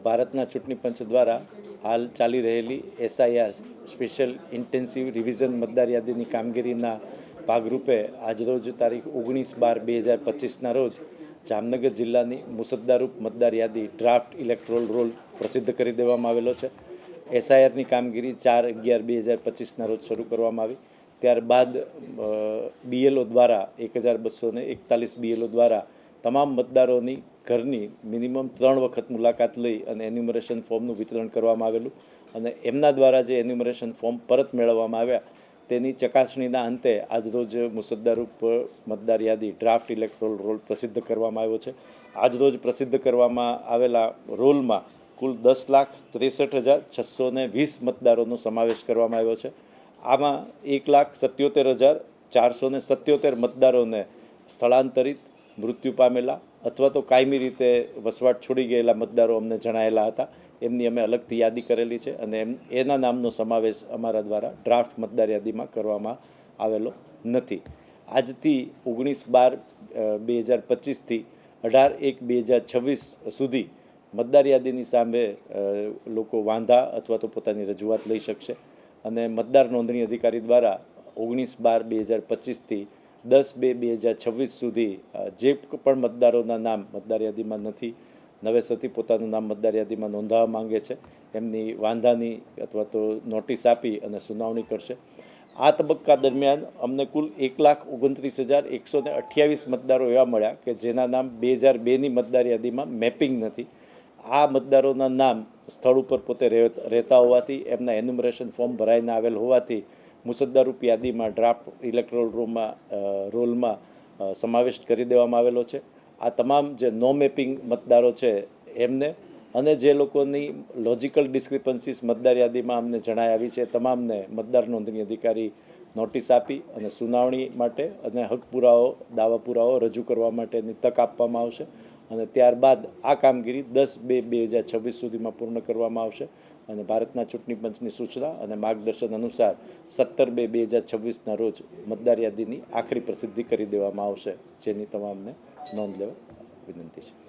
ભારતના ચૂંટણી પંચ દ્વારા હાલ ચાલી રહેલી SIR સ્પેશિયલ ઇન્ટેન્સિવ રિવિઝન મતદાર યાદીની કામગીરીના ભાગરૂપે આજરોજ તારીખ 19/12/2025ના રોજ જામનગર જિલ્લાની મુસદ્દારૂપ મતદાર યાદી ડ્રાફ્ટ ઇલેક્ટોરલ રોલ પ્રસિદ્ધ કરી દેવામાં આવેલો છે। SIRની કામગીરી 4/11/2025ના રોજ શરૂ કરવામાં આવી। ત્યારબાદ BLO દ્વારા 1241 BLO દ્વારા તમામ મતદારોની ઘરની મિનિમમ 3 વખત મુલાકાત લઈ અને એન્યુમરેશન ફોર્મનું વિતરણ કરવામાં આવેલું અને એમના દ્વારા જે એન્યુમરેશન ફોર્મ પરત મેળવવામાં આવ્યા તેની ચકાસણીના અંતે આજરોજ મુસદ્દારૂપ મતદાર યાદી ડ્રાફ્ટ ઇલેક્ટોરલ રોલ પ્રસિદ્ધ કરવામાં આવ્યો છે। આજરોજ પ્રસિદ્ધ કરવામાં આવેલા રોલમાં કુલ 10,63,620 મતદારોનો સમાવેશ કરવામાં આવ્યો છે। આમાં 1,77,477 મતદારોને સ્થળાંતરિત, મૃત્યુ પામેલા અથવા તો કાયમી રીતે વસવાટ છોડી ગયેલા મતદારો અમને જણાયેલા હતા। એમની અમે અલગથી યાદી કરેલી છે અને એના નામનો સમાવેશ અમારા દ્વારા ડ્રાફ્ટ મતદાર યાદીમાં કરવામાં આવેલો નથી। આજથી 19/12/2025થી 18/1/2026 સુધી મતદાર યાદીની સામે લોકો વાંધા અથવા તો પોતાની રજૂઆત લઈ શકશે અને મતદાર નોંધણી અધિકારી દ્વારા 19/12/2025થી 10/2/2026 સુધી જે પણ મતદારોના નામ મતદાર યાદીમાં નથી, નવેસરથી પોતાનું નામ મતદાર યાદીમાં નોંધાવવા માંગે છે એમની વાંધાની અથવા તો નોટિસ આપી અને સુનાવણી કરશે। આ તબક્કા દરમિયાન અમને કુલ 1,29,128 મતદારો એવા મળ્યા કે જેના નામ 2002ની મતદાર યાદીમાં મેપિંગ નથી। આ મતદારોના નામ સ્થળ ઉપર પોતે રહેતા હોવાથી એમના એન્યુમરેશન ફોર્મ ભરાઈને આવેલ હોવાથી મુસદ્દારૂપ યાદીમાં ડ્રાફ્ટ ઇલેક્ટોરલ રોલમાં સમાવેશ કરી દેવામાં આવેલો છે। આ તમામ જે નો મેપિંગ મતદારો છે એમને અને જે લોકોની લોજિકલ ડિસ્ક્રિપન્સીસ મતદાર યાદીમાં અમને જણાઈ આવી છે તમામને મતદાર નોંધણી અધિકારી નોટિસ આપી અને સુનાવણી માટે અને હક પુરાવો, દાવા પુરાવો રજૂ કરવા માટેની તક આપવામાં આવશે અને ત્યારબાદ આ કામગીરી 10/2/2026 સુધીમાં પૂર્ણ કરવામાં આવશે અને ભારતના ચૂંટણી પંચની સૂચના અને માર્ગદર્શન અનુસાર 17/2/2026ના રોજ મતદાર યાદીની આખરી પ્રસિદ્ધિ કરી દેવામાં આવશે, જેની તમામને નોંધ લેવા વિનંતી છે।